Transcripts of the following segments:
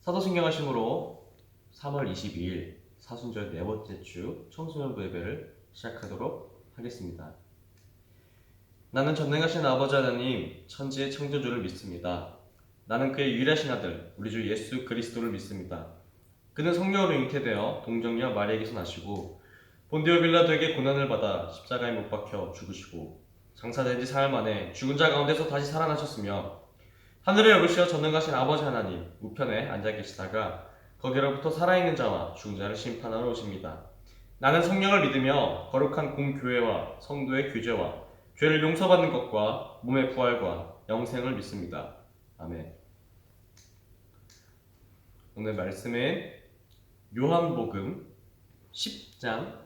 사도신경 하심으로 3월 22일 사순절 네 번째 주 청소년부 예배를 시작하도록 하겠습니다. 나는 전능하신 아버지 하나님 천지의 창조주를 믿습니다. 나는 그의 유일하신 아들 우리 주 예수 그리스도를 믿습니다. 그는 성령으로 잉태되어 동정녀 마리아에게서 나시고 본디오 빌라도에게 고난을 받아 십자가에 못 박혀 죽으시고 장사된 지 사흘 만에 죽은 자 가운데서 다시 살아나셨으며 하늘에 오르시어 전능하신 아버지 하나님 우편에 앉아 계시다가 거기로부터 살아있는 자와 죽은 자를 심판하러 오십니다. 나는 성령을 믿으며 거룩한 공교회와 성도의 규제와 죄를 용서받는 것과 몸의 부활과 영생을 믿습니다. 아멘. 오늘 말씀은 요한복음 10장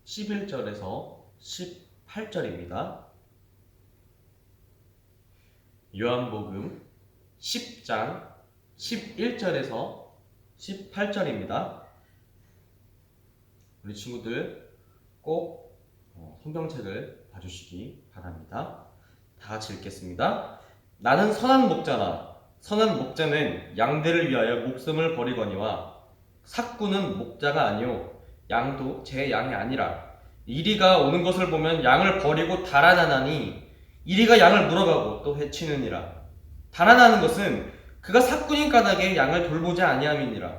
11절에서 18절입니다. 요한복음 10장 11절에서 18절입니다. 우리 친구들 꼭 성경책을 봐주시기 바랍니다. 다 같이 읽겠습니다. 나는 선한 목자라. 선한 목자는 양들을 위하여 목숨을 버리거니와 삭구는 목자가 아니요 양도 제 양이 아니라 이리가 오는 것을 보면 양을 버리고 달아나나니 이리가 양을 물어가고 또 해치느니라. 달아나는 것은 그가 삭군인 까닭에 양을 돌보지 아니함이니라.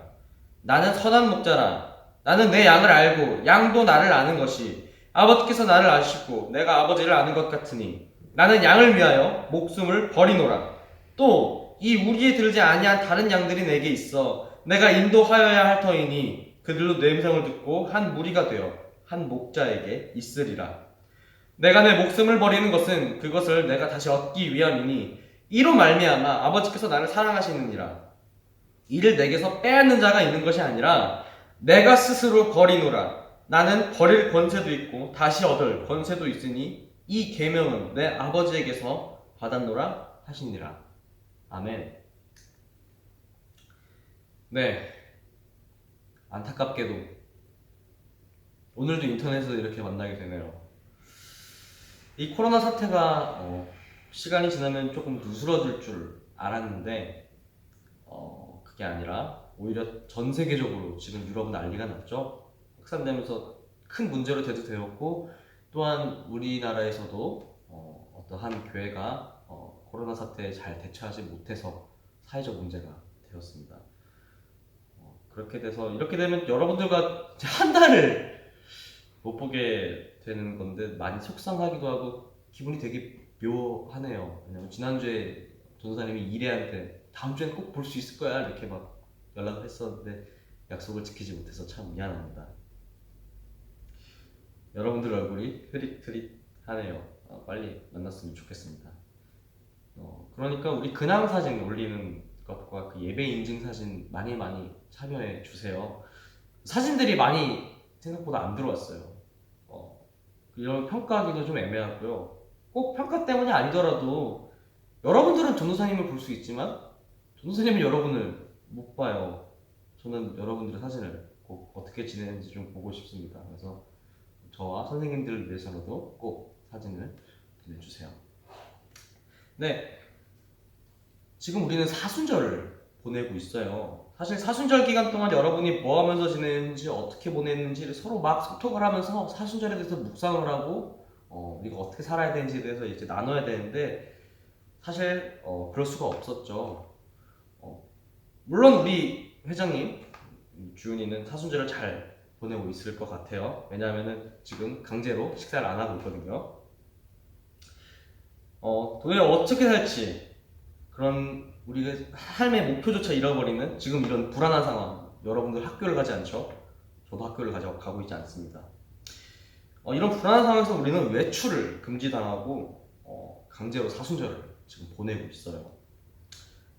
나는 선한 목자라. 나는 내 양을 알고 양도 나를 아는 것이 아버지께서 나를 아시고 내가 아버지를 아는 것 같으니 나는 양을 위하여 목숨을 버리노라. 또 이 우리에 들지 아니한 다른 양들이 내게 있어 내가 인도하여야 할 터이니 그들로 내 음성을 듣고 한 무리가 되어 한 목자에게 있으리라. 내가 내 목숨을 버리는 것은 그것을 내가 다시 얻기 위함이니 이로 말미암아 아버지께서 나를 사랑하시느니라. 이를 내게서 빼앗는 자가 있는 것이 아니라 내가 스스로 버리노라. 나는 버릴 권세도 있고 다시 얻을 권세도 있으니 이 계명은 내 아버지에게서 받았노라 하시니라. 아멘. 네, 안타깝게도 오늘도 인터넷에서 이렇게 만나게 되네요. 이 코로나 사태가 시간이 지나면 조금 누스러질 줄 알았는데 그게 아니라 오히려 전 세계적으로 지금 유럽은 난리가 났죠. 확산되면서 큰 문제로 대두되었고 또한 우리나라에서도 어떠한 교회가 코로나 사태에 잘 대처하지 못해서 사회적 문제가 되었습니다. 그렇게 돼서 이렇게 되면 여러분들과 한 달을 못 보게 되는 건데 많이 속상하기도 하고 기분이 되게 묘하네요. 왜냐면 지난주에 전도사님이 이래한테 다음 주엔 꼭 볼 수 있을 거야 이렇게 막 연락을 했었는데 약속을 지키지 못해서 참 미안합니다. 여러분들 얼굴이 흐릿흐릿하네요. 빨리 만났으면 좋겠습니다. 그러니까 우리 근황 사진 올리는 것과 그 예배 인증 사진 많이 참여해 주세요. 사진들이 많이 생각보다 안 들어왔어요. 이런 평가하기도 좀 애매하고요. 꼭 평가 때문이 아니더라도 여러분들은 전도사님을 볼 수 있지만 전도사님은 여러분을 못 봐요. 저는 여러분들의 사진을 꼭 어떻게 지내는지 좀 보고 싶습니다. 그래서 저와 선생님들을 위해서라도 꼭 사진을 보내주세요. 네, 지금 우리는 사순절을 보내고 있어요. 사실 사순절 기간 동안 여러분이 뭐 하면서 지내는지 어떻게 보냈는지를 서로 막 소통을 하면서 사순절에 대해서 묵상을 하고 우리가 어떻게 살아야 되는지에 대해서 이제 나눠야 되는데 사실 그럴 수가 없었죠. 물론 우리 회장님 주은이는 사순절을 잘 보내고 있을 것 같아요. 왜냐하면 지금 강제로 식사를 안 하고 있거든요. 도대체 어떻게 살지 그런 우리가 삶의 목표조차 잃어버리는 지금 이런 불안한 상황. 여러분들 학교를 가지 않죠? 저도 학교를 가고 있지 않습니다. 이런 불안한 상황에서 우리는 외출을 금지당하고 강제로 사순절을 지금 보내고 있어요.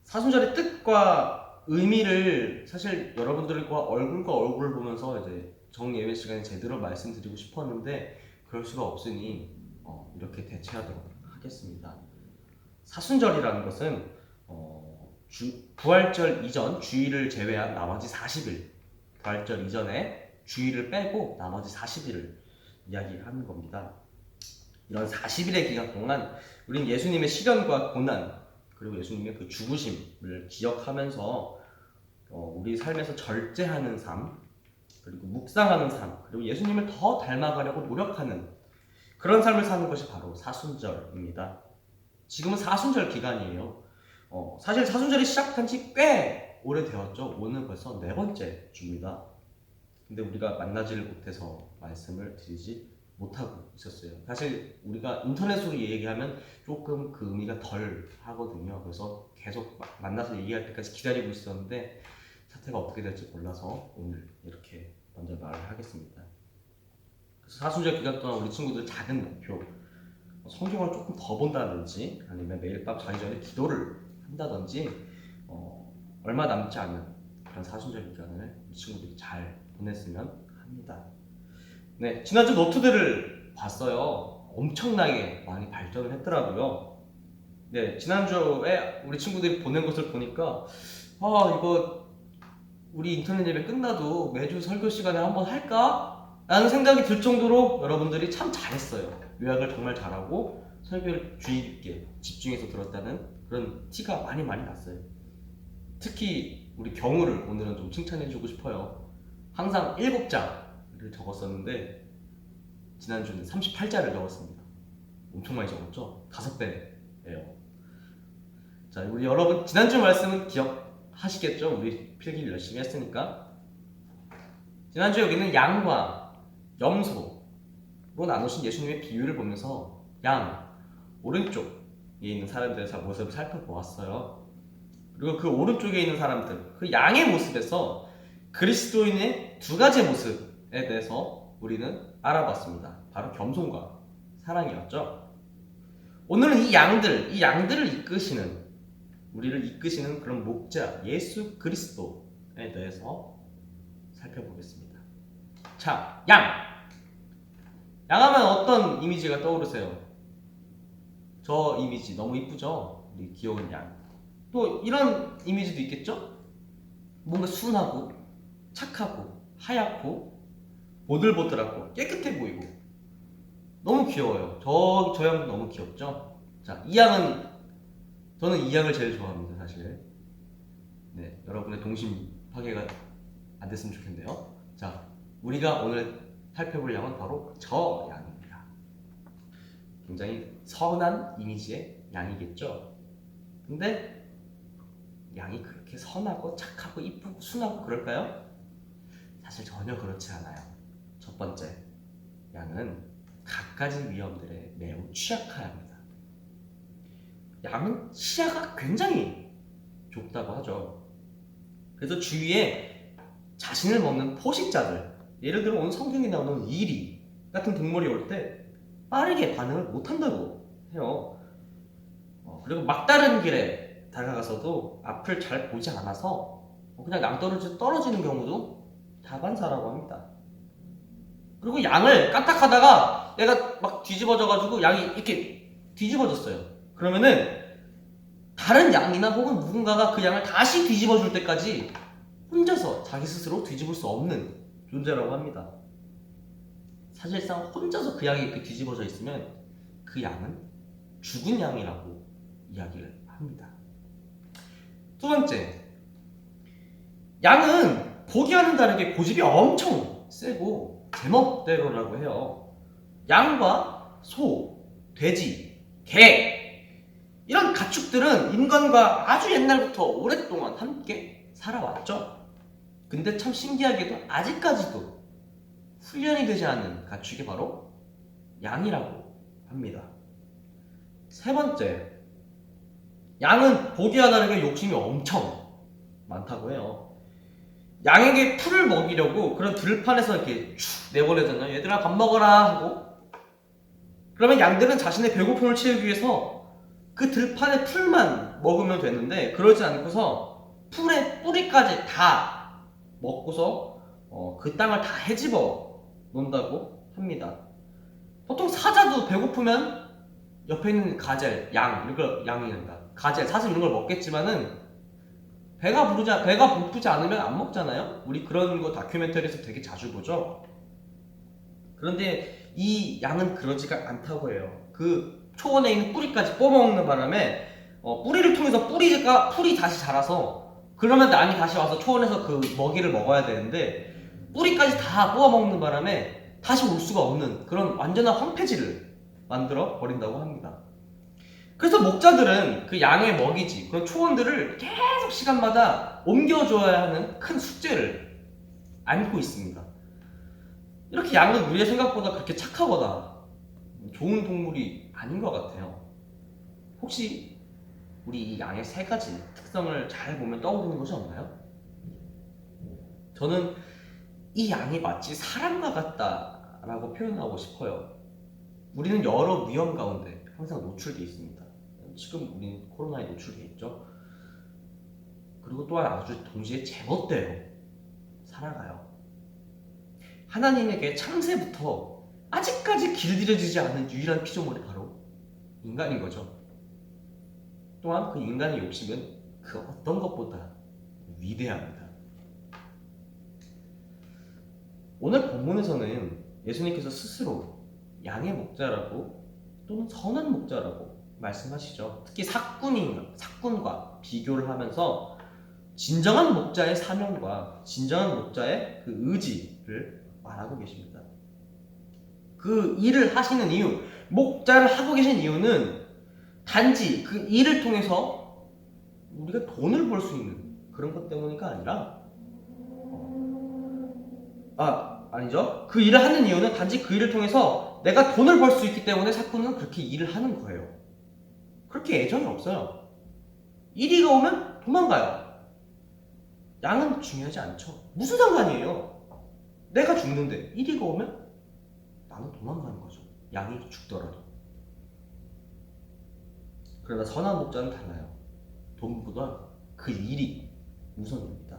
사순절의 뜻과 의미를 사실 여러분들과 얼굴을 보면서 이제 정예배 시간에 제대로 말씀드리고 싶었는데 그럴 수가 없으니 이렇게 대체하도록 하겠습니다. 사순절이라는 것은 부활절 이전 주일을 제외한 나머지 40일, 부활절 이전에 주일을 빼고 나머지 40일을 이야기하는 겁니다. 이런 40일의 기간 동안 우린 예수님의 시련과 고난 그리고 예수님의 그 죽으심을 기억하면서 우리 삶에서 절제하는 삶 그리고 묵상하는 삶 그리고 예수님을 더 닮아가려고 노력하는 그런 삶을 사는 것이 바로 사순절입니다. 지금은 사순절 기간이에요. 사실 사순절이 시작한 지 꽤 오래되었죠. 오늘 벌써 4번째 주입니다. 근데 우리가 만나지를 못해서 말씀을 드리지 못하고 있었어요. 사실 우리가 인터넷으로 얘기하면 조금 그 의미가 덜 하거든요. 그래서 계속 만나서 얘기할 때까지 기다리고 있었는데 사태가 어떻게 될지 몰라서 오늘 이렇게 먼저 말을 하겠습니다. 그래서 사순절 기간 동안 우리 친구들 작은 목표 성경을 조금 더 본다든지 아니면 매일 밤 자기 전에 기도를 한다든지 얼마 남지 않은 그런 사순절 기간을 우리 친구들이 잘 보냈으면 합니다. 네, 지난주 노트들을 봤어요. 엄청나게 많이 발전을 했더라고요. 네, 지난주에 우리 친구들이 보낸 것을 보니까 이거 우리 인터넷 예배 끝나도 매주 설교 시간에 한번 할까? 라는 생각이 들 정도로 여러분들이 참 잘했어요. 요약을 정말 잘하고 설교를 주의 깊게 집중해서 들었다는 그런 티가 많이 났어요. 특히 우리 경우를 오늘은 좀 칭찬해주고 싶어요. 항상 7자를 적었었는데 지난주는 38자를 적었습니다. 엄청 많이 적었죠? 5배예요. 자, 우리 여러분 지난주 말씀은 기억하시겠죠? 우리 필기를 열심히 했으니까. 지난주 여기는 양과 염소로 나누신 예수님의 비유를 보면서 양 오른쪽에 있는 사람들의 모습을 살펴보았어요. 그리고 그 오른쪽에 있는 사람들, 그 양의 모습에서 그리스도인의 2가지 모습에 대해서 우리는 알아봤습니다. 바로 겸손과 사랑이었죠. 오늘은 이 양들을 이끄시는, 우리를 이끄시는 그런 목자 예수 그리스도에 대해서 살펴보겠습니다. 자, 양하면 어떤 이미지가 떠오르세요? 저 이미지 너무 이쁘죠? 우리 귀여운 양. 또 이런 이미지도 있겠죠? 뭔가 순하고 착하고 하얗고 보들보들하고 깨끗해 보이고 너무 귀여워요. 저 양도 너무 귀엽죠? 자, 저는 이 양을 제일 좋아합니다, 사실. 네, 여러분의 동심 파괴가 안 됐으면 좋겠네요. 자, 우리가 오늘 살펴볼 양은 바로 저 양입니다. 굉장히 선한 이미지의 양이겠죠? 근데 양이 그렇게 선하고 착하고 이쁘고 순하고 그럴까요? 사실 전혀 그렇지 않아요. 첫 번째, 양은 갖가지 위험들에 매우 취약하합니다. 양은 시야가 굉장히 좁다고 하죠. 그래서 주위에 자신을 먹는 포식자들, 예를 들어 오늘 성경에 나오는 이리 같은 동물이 올 때 빠르게 반응을 못한다고 해요. 그리고 막다른 길에 다가가서도 앞을 잘 보지 않아서 그냥 낭떠러지 떨어지는 경우도 다반사라고 합니다. 그리고 양을 까딱하다가 얘가 막 뒤집어져가지고 양이 이렇게 뒤집어졌어요. 그러면은 다른 양이나 혹은 누군가가 그 양을 다시 뒤집어줄 때까지 혼자서 자기 스스로 뒤집을 수 없는 존재라고 합니다. 사실상 혼자서 그 양이 이렇게 뒤집어져 있으면 그 양은 죽은 양이라고 이야기를 합니다. 두 번째, 양은 보기와는 다르게 고집이 엄청 세고 제멋대로라고 해요. 양과 소, 돼지, 개 이런 가축들은 인간과 아주 옛날부터 오랫동안 함께 살아왔죠. 근데 참 신기하게도 아직까지도 훈련이 되지 않은 가축이 바로 양이라고 합니다. 세 번째, 양은 보기와 다르게 욕심이 엄청 많다고 해요. 양에게 풀을 먹이려고 그런 들판에서 이렇게 쭉 내보내잖아요. 얘들아 밥 먹어라 하고. 그러면 양들은 자신의 배고픔을 채우기 위해서 그 들판의 풀만 먹으면 되는데 그러지 않고서 풀의 뿌리까지 다 먹고서 그 땅을 다 헤집어 놓는다고 합니다. 보통 사자도 배고프면 옆에 있는 가젤, 양이란다. 가젤, 사슴 이런 걸 먹겠지만은 배가 고프지 않으면 안 먹잖아요. 우리 그런 거 다큐멘터리에서 되게 자주 보죠. 그런데 이 양은 그러지가 않다고 해요. 그 초원에 있는 뿌리까지 뽑아먹는 바람에 뿌리를 통해서 풀이 다시 자라서 그러면 양이 다시 와서 초원에서 그 먹이를 먹어야 되는데 뿌리까지 다 뽑아먹는 바람에 다시 올 수가 없는 그런 완전한 황폐지를 만들어 버린다고 합니다. 그래서 목자들은 그 양의 먹이지 그런 초원들을 계속 시간마다 옮겨줘야 하는 큰 숙제를 안고 있습니다. 이렇게 양은 우리의 생각보다 그렇게 착하거나 좋은 동물이 아닌 것 같아요. 혹시 우리 이 양의 세 가지 특성을 잘 보면 떠오르는 것이 없나요? 저는 이 양이 마치 사람과 같다라고 표현하고 싶어요. 우리는 여러 위험 가운데 항상 노출되어 있습니다. 지금 우리는 코로나에 노출되어 있죠. 그리고 또한 아주 동시에 제멋대로 살아가요. 하나님에게 창세부터 아직까지 길들여지지 않은 유일한 피조물이 바로 인간인 거죠. 또한 그 인간의 욕심은 그 어떤 것보다 위대합니다. 오늘 본문에서는 예수님께서 스스로 양의 목자라고 또는 선한 목자라고 말씀하시죠. 특히 사꾼과 비교를 하면서 진정한 목자의 사명과 진정한 목자의 그 의지를 말하고 계십니다. 그 일을 하시는 이유, 목자를 하고 계신 이유는 단지 그 일을 통해서 우리가 돈을 벌 수 있는 그런 것 때문이가 아니죠. 그 일을 하는 이유는 단지 그 일을 통해서 내가 돈을 벌 수 있기 때문에 사꾼은 그렇게 일을 하는 거예요. 그렇게 애정이 없어요. 이리가 오면 도망가요. 양은 중요하지 않죠. 무슨 상관이에요? 내가 죽는데 이리가 오면 나는 도망가는 거죠. 양이 죽더라도. 그러나 선한 목자는 달라요. 돈보다 그 일이 우선입니다.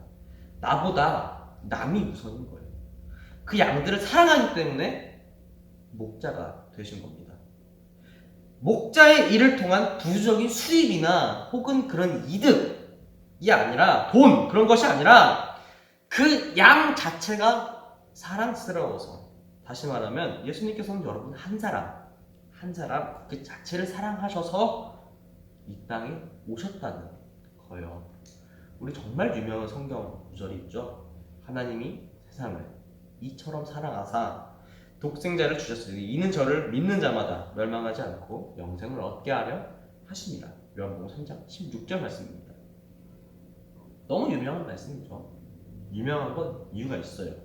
나보다 남이 우선인 거예요. 그 양들을 사랑하기 때문에 목자가 되신 겁니다. 목자의 일을 통한 부수적인 수입이나 혹은 그런 이득이 아니라 그런 것이 아니라 그 양 자체가 사랑스러워서, 다시 말하면 예수님께서는 여러분 한 사람 그 자체를 사랑하셔서 이 땅에 오셨다는 거예요. 우리 정말 유명한 성경 구절이 있죠. 하나님이 세상을 이처럼 사랑하사 독생자를 주셨으니 이는 저를 믿는 자마다 멸망하지 않고 영생을 얻게 하려 하십니다. 요한복음 3장 16절 말씀입니다. 너무 유명한 말씀이죠. 유명한 건 이유가 있어요.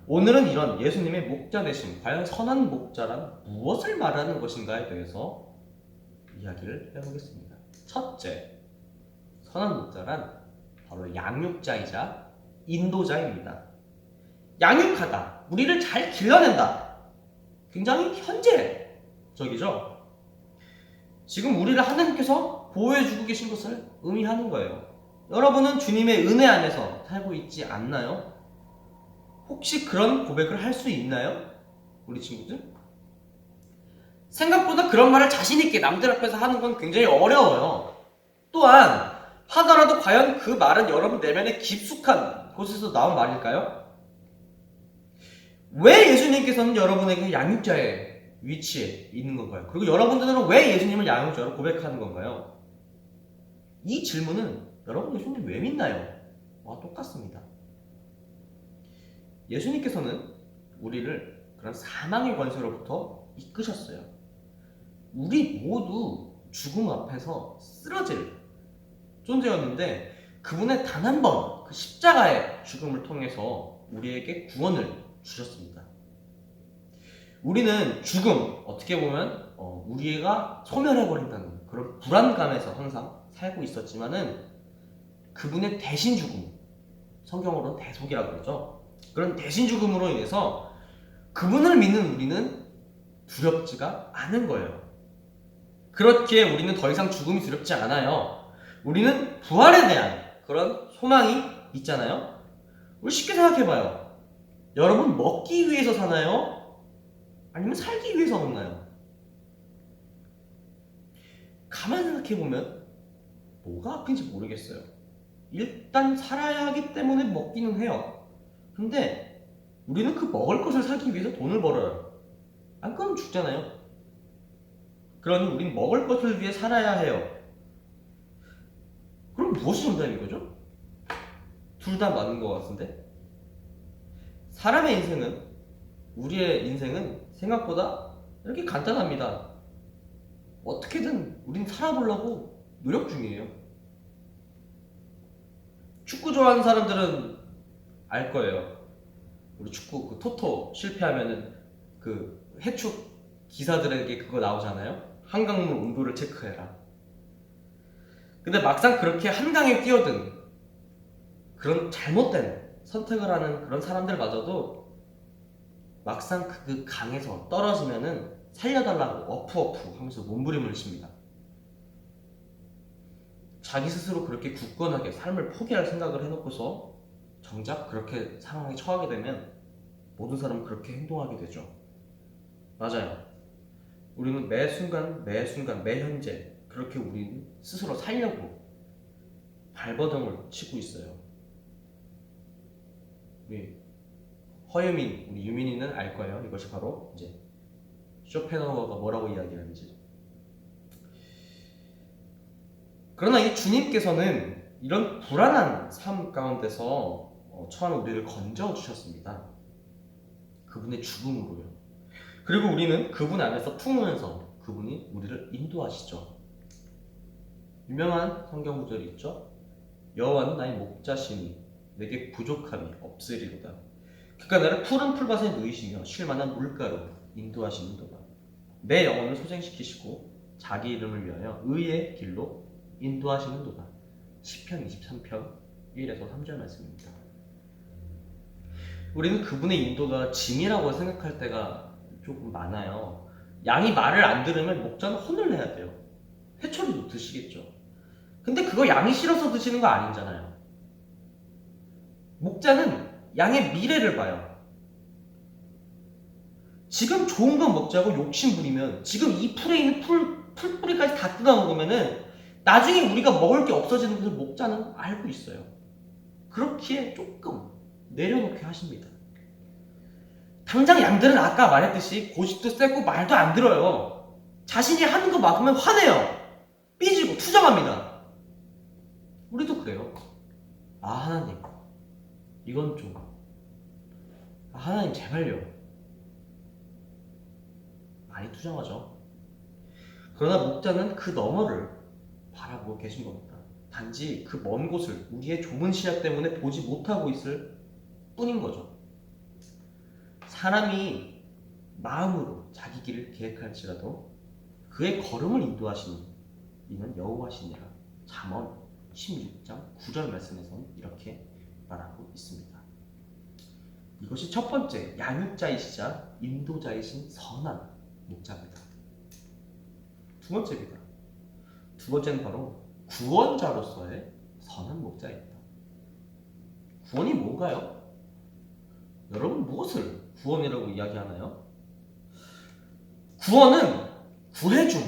오늘은 이런 예수님의 목자 되심, 과연 선한 목자란 무엇을 말하는 것인가에 대해서 이야기를 해보겠습니다. 첫째, 선한 목자란 바로 양육자이자 인도자입니다. 양육하다, 우리를 잘 길러낸다. 굉장히 현재적이죠. 지금 우리를 하나님께서 보호해주고 계신 것을 의미하는 거예요. 여러분은 주님의 은혜 안에서 살고 있지 않나요? 혹시 그런 고백을 할 수 있나요? 우리 친구들? 생각보다 그런 말을 자신있게 남들 앞에서 하는 건 굉장히 어려워요. 또한 하더라도 과연 그 말은 여러분 내면의 깊숙한 곳에서 나온 말일까요? 왜 예수님께서는 여러분에게 양육자의 위치에 있는 건가요? 그리고 여러분들은 왜 예수님을 양육자로 고백하는 건가요? 이 질문은 여러분 예수님 왜 믿나요? 와, 똑같습니다. 예수님께서는 우리를 그런 사망의 권세로부터 이끄셨어요. 우리 모두 죽음 앞에서 쓰러질 존재였는데 그분의 단 한 번 그 십자가의 죽음을 통해서 우리에게 구원을 주셨습니다. 우리는 죽음, 어떻게 보면 우리가 소멸해버린다는 그런 불안감에서 항상 살고 있었지만은 그분의 대신 죽음, 성경으로는 대속이라고 그러죠. 그런 대신 죽음으로 인해서 그분을 믿는 우리는 두렵지가 않은 거예요. 그렇게 우리는 더 이상 죽음이 두렵지 않아요. 우리는 부활에 대한 그런 소망이 있잖아요. 우리 쉽게 생각해봐요. 여러분 먹기 위해서 사나요? 아니면 살기 위해서 먹나요? 가만히 생각해보면 뭐가 앞인지 모르겠어요. 일단 살아야 하기 때문에 먹기는 해요. 근데 우리는 그 먹을 것을 사기 위해서 돈을 벌어요. 안 그러면 죽잖아요. 그러니 우린 먹을 것을 위해 살아야 해요. 그럼 무엇이 정답인 거죠? 둘 다 맞는 것 같은데? 사람의 인생은, 우리의 인생은 생각보다 이렇게 간단합니다. 어떻게든 우린 살아보려고 노력 중이에요. 축구 좋아하는 사람들은 알 거예요. 우리 축구 그 토토 실패하면은 그 해축 기사들에게 그거 나오잖아요. 한강물 온도를 체크해라. 근데 막상 그렇게 한강에 뛰어든 그런 잘못된 선택을 하는 그런 사람들마저도 막상 그 강에서 떨어지면은 살려달라고 어프어프 하면서 몸부림을 칩니다. 자기 스스로 그렇게 굳건하게 삶을 포기할 생각을 해놓고서 정작 그렇게 상황에 처하게 되면 모든 사람은 그렇게 행동하게 되죠. 맞아요. 우리는 매 순간 매 순간 매 현재 그렇게 우리는 스스로 살려고 발버둥을 치고 있어요. 우리 허유민, 우리 유민이는 알 거예요. 이것이 바로 이제 쇼펜하우어가 뭐라고 이야기하는지. 그러나 이 주님께서는 이런 불안한 삶 가운데서 처한 우리를 건져 주셨습니다. 그분의 죽음으로요. 그리고 우리는 그분 안에서 품으면서 그분이 우리를 인도하시죠. 유명한 성경 구절이 있죠. 여호와는 나의 목자시니 내게 부족함이 없으리로다. 그가 나를 푸른 풀밭에 누이시며 쉴 만한 물가로 인도하시는도다. 내 영혼을 소생시키시고 자기 이름을 위하여 의의 길로 인도하시는도다. 시편 23편 1에서 3절 말씀입니다. 우리는 그분의 인도가 짐이라고 생각할 때가 조금 많아요. 양이 말을 안 들으면 목자는 혼을 내야 돼요. 회초리도 드시겠죠. 근데 그거 양이 싫어서 드시는 거 아니잖아요. 목자는 양의 미래를 봐요. 지금 좋은 거 먹자고 욕심 부리면 지금 이 풀에 있는 풀뿌리까지 다 뜯어먹으면은 나중에 우리가 먹을 게 없어지는 것을 목자는 알고 있어요. 그렇기에 조금 내려놓게 하십니다. 당장 양들은 아까 말했듯이 고집도 세고 말도 안 들어요. 자신이 하는 거 막으면 화내요. 삐지고 투정합니다. 우리도 그래요. 아, 하나님 이건 좀, 하나님 제발요. 많이 투정하죠. 그러나 목자는 그 너머를 바라보고 계신 겁니다. 단지 그 먼 곳을 우리의 좁은 시야 때문에 보지 못하고 있을 뿐인 거죠. 사람이 마음으로 자기 길을 계획할지라도 그의 걸음을 인도하시는 이는 여호와시니라. 잠언 16장 9절 말씀에서는 이렇게 말하고 있습니다. 이것이 첫 번째 양육자이시자 인도자이신 선한 목자입니다. 두 번째입니다. 두 번째는 바로 구원자로서의 선한 목자입니다. 구원이 뭔가요? 여러분 무엇을 구원이라고 이야기하나요? 구원은 구해줌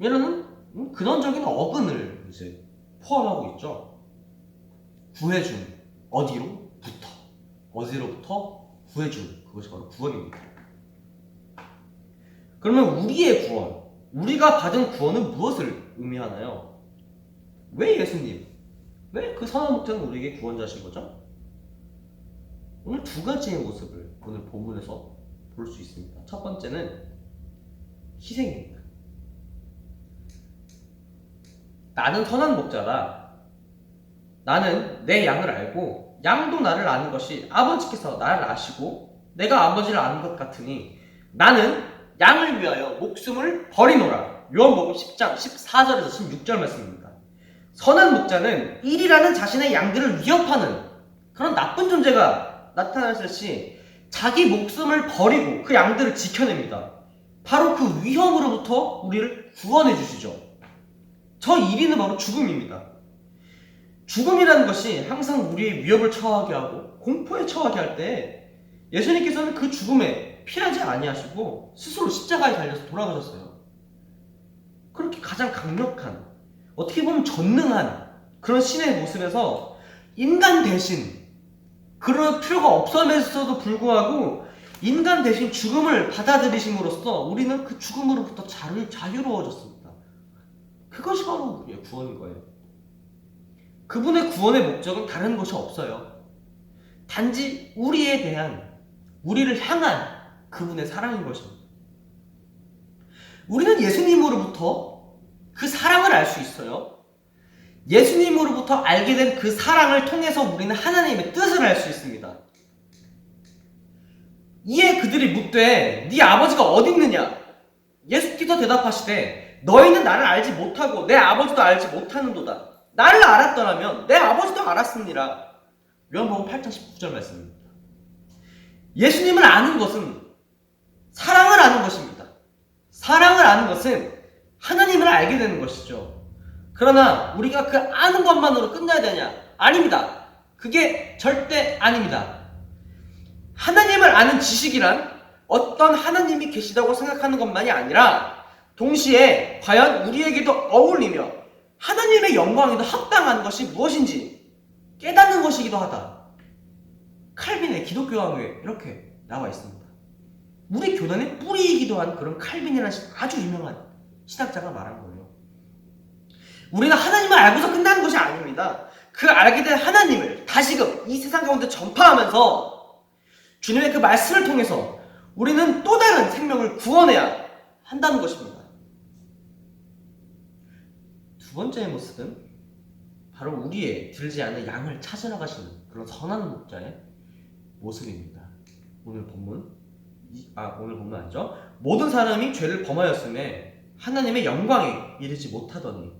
이라는 근원적인 어근을 이제 포함하고 있죠. 구해줌 어디로부터 구해줌, 그것이 바로 구원입니다. 그러면 우리의 구원, 우리가 받은 구원은 무엇을 의미하나요? 왜 예수님, 왜 그 선한 목자는 우리에게 구원자신 거죠? 오늘 두 가지의 모습을 오늘 본문에서 볼 수 있습니다. 첫 번째는 희생입니다. 나는 선한 목자다. 나는 내 양을 알고 양도 나를 아는 것이 아버지께서 나를 아시고 내가 아버지를 아는 것 같으니 나는 양을 위하여 목숨을 버리노라. 요한복음 10장 14절에서 16절 말씀입니다. 선한 목자는 일이라는 자신의 양들을 위협하는 그런 나쁜 존재가 나타났을 시 자기 목숨을 버리고 그 양들을 지켜냅니다. 바로 그 위협으로부터 우리를 구원해 주시죠. 저 1위는 바로 죽음입니다. 죽음이라는 것이 항상 우리의 위협을 처하게 하고 공포에 처하게 할 때 예수님께서는 그 죽음에 피하지 아니하시고 스스로 십자가에 달려서 돌아가셨어요. 그렇게 가장 강력한, 어떻게 보면 전능한 그런 신의 모습에서 인간 대신, 그럴 필요가 없음에서도 불구하고 인간 대신 죽음을 받아들이심으로써 우리는 그 죽음으로부터 자유로워졌습니다. 그것이 바로 우리의 구원인 거예요. 그분의 구원의 목적은 다른 것이 없어요. 단지 우리를 향한 그분의 사랑인 것입니다. 우리는 예수님으로부터 그 사랑을 알 수 있어요. 예수님으로부터 알게 된 그 사랑을 통해서 우리는 하나님의 뜻을 알 수 있습니다. 이에 그들이 묻되 네 아버지가 어디 있느냐? 예수께서 대답하시되 너희는 나를 알지 못하고 내 아버지도 알지 못하는도다. 나를 알았더라면 내 아버지도 알았습니다. 요한복음 8장 19절 말씀입니다. 예수님을 아는 것은 사랑을 아는 것입니다. 사랑을 아는 것은 하나님을 알게 되는 것이죠. 그러나 우리가 그 아는 것만으로 끝나야 되냐? 아닙니다. 그게 절대 아닙니다. 하나님을 아는 지식이란 어떤 하나님이 계시다고 생각하는 것만이 아니라 동시에 과연 우리에게도 어울리며 하나님의 영광에도 합당한 것이 무엇인지 깨닫는 것이기도 하다. 칼빈의 기독교왕에 이렇게 나와 있습니다. 우리 교단의 뿌리이기도 한 그런 칼빈이라는 아주 유명한 신학자가 말한 거예요. 우리는 하나님을 알고서 끝나는 것이 아닙니다. 그 알게 된 하나님을 다시금 이 세상 가운데 전파하면서 주님의 그 말씀을 통해서 우리는 또 다른 생명을 구원해야 한다는 것입니다. 두 번째의 모습은 바로 우리의 들지 않은 양을 찾으러 가시는 그런 선한 목자의 모습입니다. 오늘 본문 아니죠. 모든 사람이 죄를 범하였음에 하나님의 영광에 이르지 못하더니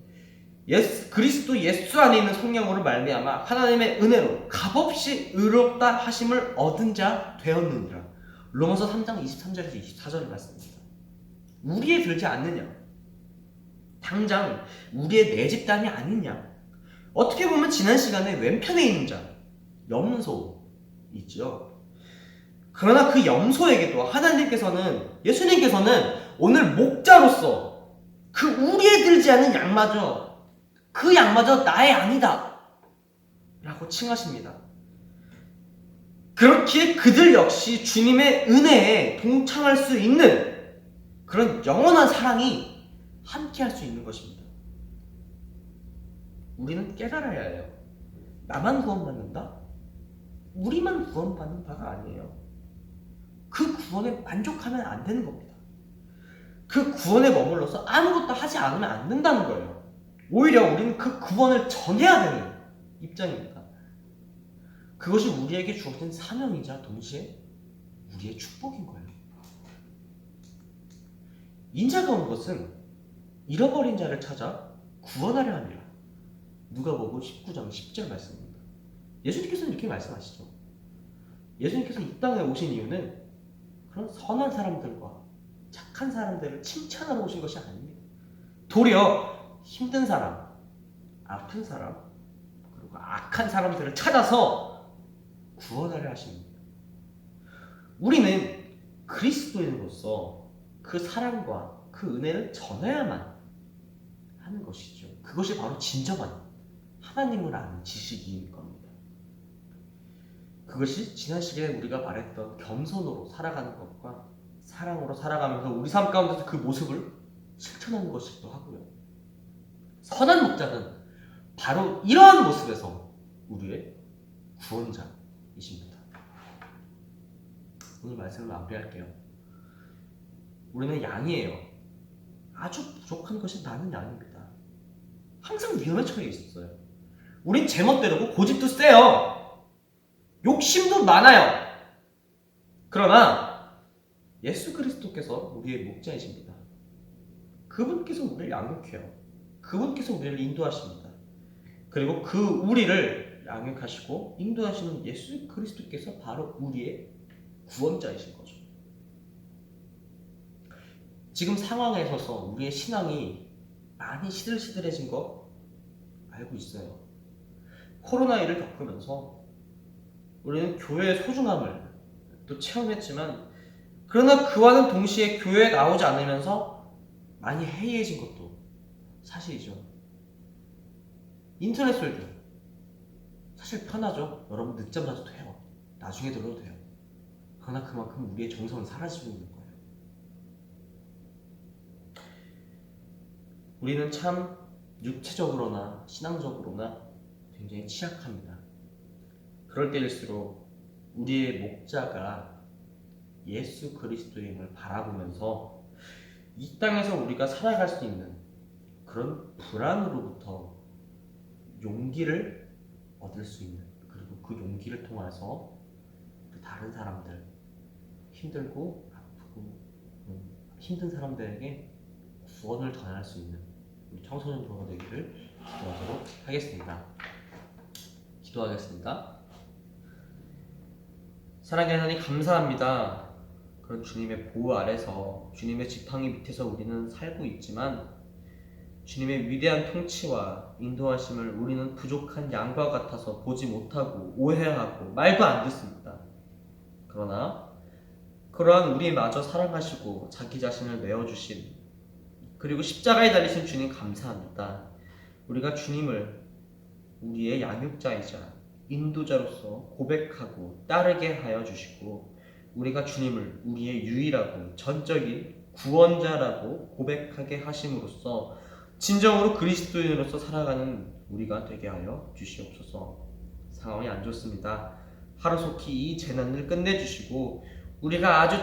그리스도 예수 안에 있는 성령으로 말미암아 하나님의 은혜로 값없이 의롭다 하심을 얻은 자 되었느니라. 로마서 3장 23절에서 24절의 말씀입니다. 우리에 들지 않느냐? 당장 우리의 내 집단이 아니냐? 어떻게 보면 지난 시간에 왼편에 있는 자, 염소 있죠. 그러나 그 염소에게도 예수님께서는 오늘 목자로서 그 우리에 들지 않은 그 양마저 나의 아니다 라고 칭하십니다. 그렇기에 그들 역시 주님의 은혜에 동참할 수 있는 그런 영원한 사랑이 함께 할 수 있는 것입니다. 우리는 깨달아야 해요. 나만 구원받는다? 우리만 구원받는 바가 아니에요. 그 구원에 만족하면 안 되는 겁니다. 그 구원에 머물러서 아무것도 하지 않으면 안 된다는 거예요. 오히려 우리는 그 구원을 전해야 되는 입장입니다. 그것이 우리에게 주어진 사명이자 동시에 우리의 축복인 거예요. 인자가 온 것은 잃어버린 자를 찾아 구원하려 함이라. 누가복음 19장 10절 말씀입니다. 예수님께서는 이렇게 말씀하시죠. 예수님께서 이 땅에 오신 이유는 그런 선한 사람들과 착한 사람들을 칭찬하러 오신 것이 아닙니다. 도리어 힘든 사람, 아픈 사람, 그리고 악한 사람들을 찾아서 구원하려 하십니다. 우리는 그리스도인으로서 그 사랑과 그 은혜를 전해야만 하는 것이죠. 그것이 바로 진정한 하나님을 아는 지식인 겁니다. 그것이 지난 시간에 우리가 말했던 겸손으로 살아가는 것과 사랑으로 살아가면서 우리 삶 가운데서 그 모습을 실천하는 것이기도 하고요. 선한 목자는 바로 이러한 모습에서 우리의 구원자이십니다. 오늘 말씀을 마무리할게요. 우리는 양이에요. 아주 부족한 것이 나는 양입니다. 항상 위험에 처해 있었어요. 우린 제멋대로고 고집도 세요. 욕심도 많아요. 그러나 예수 그리스도께서 우리의 목자이십니다. 그분께서 우리를 양육해요. 그분께서 우리를 인도하십니다. 그리고 그 우리를 양육하시고 인도하시는 예수 그리스도께서 바로 우리의 구원자이신 거죠. 지금 상황에 서서 우리의 신앙이 많이 시들시들해진 거 알고 있어요. 코로나19를 겪으면서 우리는 교회의 소중함을 또 체험했지만, 그러나 그와는 동시에 교회에 나오지 않으면서 많이 해이해진 것도 사실이죠. 인터넷 설교 사실 편하죠. 여러분 늦잠 자도 돼요. 나중에 들어도 돼요. 그러나 그만큼 우리의 정성은 사라지고 있는 거예요. 우리는 참 육체적으로나 신앙적으로나 굉장히 취약합니다. 그럴 때일수록 우리의 목자가 예수 그리스도임을 바라보면서 이 땅에서 우리가 살아갈 수 있는 그런 불안으로부터 용기를 얻을 수 있는, 그리고 그 용기를 통해서 다른 사람들, 힘들고 아프고 힘든 사람들에게 구원을 전할 수 있는 우리 청소년 부모가 되기를 기도하도록 하겠습니다. 기도하겠습니다. 사랑하는 하나님, 감사합니다. 그런 주님의 보호 아래서, 주님의 지팡이 밑에서 우리는 살고 있지만 주님의 위대한 통치와 인도하심을 우리는 부족한 양과 같아서 보지 못하고 오해하고 말도 안 듣습니다. 그러나 그러한 우리마저 사랑하시고 자기 자신을 내어주신, 그리고 십자가에 달리신 주님 감사합니다. 우리가 주님을 우리의 양육자이자 인도자로서 고백하고 따르게 하여 주시고, 우리가 주님을 우리의 유일하고 전적인 구원자라고 고백하게 하심으로써 진정으로 그리스도인으로서 살아가는 우리가 되게 하여 주시옵소서. 상황이 안 좋습니다. 하루속히 이 재난을 끝내주시고 우리가 아주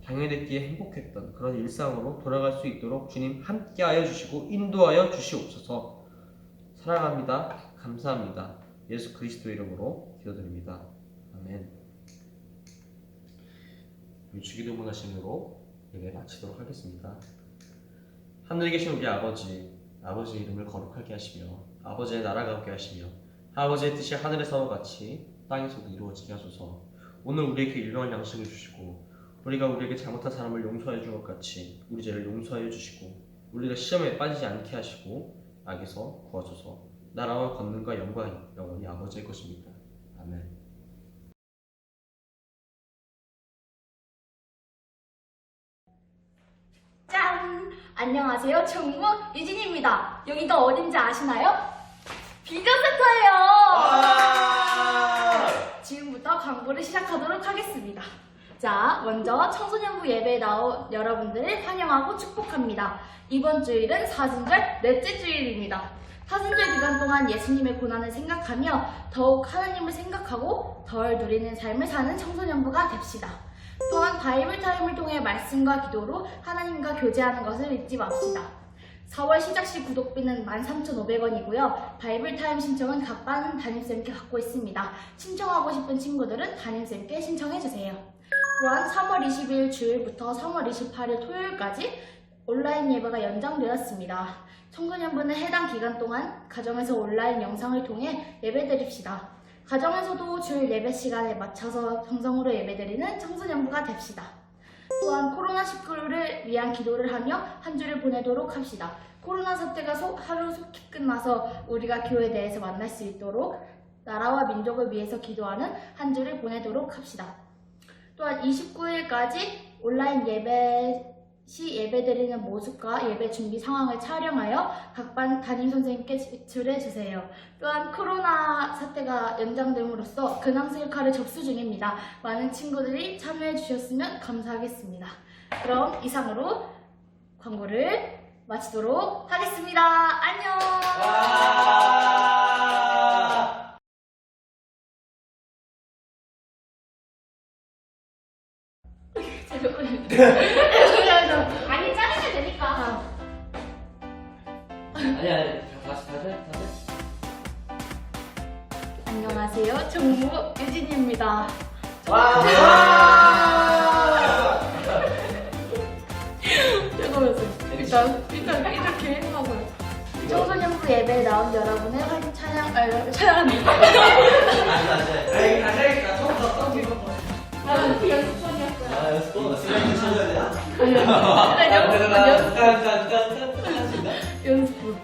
당연했기에 행복했던 그런 일상으로 돌아갈 수 있도록 주님 함께하여 주시고 인도하여 주시옵소서. 사랑합니다. 감사합니다. 예수 그리스도 이름으로 기도드립니다. 아멘. 주기도 문하심으로 예배 마치도록 하겠습니다. 하늘에 계신 우리 아버지, 아버지의 이름을 거룩하게 하시며 아버지의 나라가 오게 하시며 아버지의 뜻이 하늘에서와 같이 땅에서도 이루어지게 하소서. 오늘 우리에게 일용할 양식을 주시고 우리가 우리에게 잘못한 사람을 용서해 준 것 같이 우리 죄를 용서해 주시고 우리가 시험에 빠지지 않게 하시고 악에서 구하소서. 나라와 권능과 영광이 영원히 아버지의 것입니다. 아멘. 짠! 안녕하세요. 총무 유진입니다. 여기가 어딘지 아시나요? 비디오센터예요. 지금부터 광고를 시작하도록 하겠습니다. 자, 먼저 청소년부 예배에 나온 여러분들을 환영하고 축복합니다. 이번 주일은 사순절 넷째 주일입니다. 사순절 기간 동안 예수님의 고난을 생각하며 더욱 하나님을 생각하고 덜 누리는 삶을 사는 청소년부가 됩시다. 또한 바이블 타임을 통해 말씀과 기도로 하나님과 교제하는 것을 잊지 맙시다. 4월 시작 시 구독비는 13,500원이고요. 바이블 타임 신청은 각 반 담임쌤께 받고 있습니다. 신청하고 싶은 친구들은 담임쌤께 신청해주세요. 또한 3월 22일 주일부터 3월 28일 토요일까지 온라인 예배가 연장되었습니다. 청소년부는 해당 기간 동안 가정에서 온라인 영상을 통해 예배드립시다. 가정에서도 주일 예배 시간에 맞춰서 정성으로 예배드리는 청소년부가 됩시다. 또한 코로나19를 위한 기도를 하며 한 주를 보내도록 합시다. 코로나 사태가 하루 속히 끝나서 우리가 교회 내에서 만날 수 있도록 나라와 민족을 위해서 기도하는 한 주를 보내도록 합시다. 또한 29일까지 온라인 예배 시 예배드리는 모습과 예배 준비 상황을 촬영하여 각 반 담임선생님께 제출해 주세요. 또한 코로나 사태가 연장됨으로써 근황셀카를 접수 중입니다. 많은 친구들이 참여해 주셨으면 감사하겠습니다. 그럼 이상으로 광고를 마치도록 하겠습니다. 안녕! 아니 자르면 되니까. 아니 다시 안녕하세요. 정무 유진입니다. 잠깐만요. 일단 이렇게 하고요. 청소년부 예배에 나온 여러분의 찬양합니다. 그 연습원이었어요. 연습부.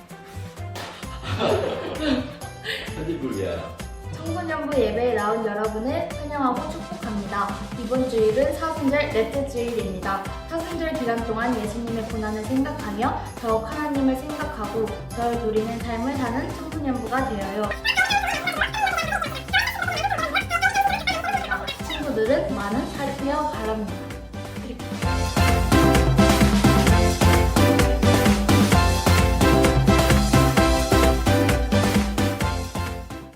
청소년부 예배에 나온 여러분을 환영하고 축복합니다. 이번 주일은 사순절 넷째 주일입니다. 사순절 기간 동안 예수님의 고난을 생각하며 더욱 하나님을 생각하고 덜 누리는 삶을 사는 청소년부가 되어요. 친구들은 많은 살펴 바랍니다.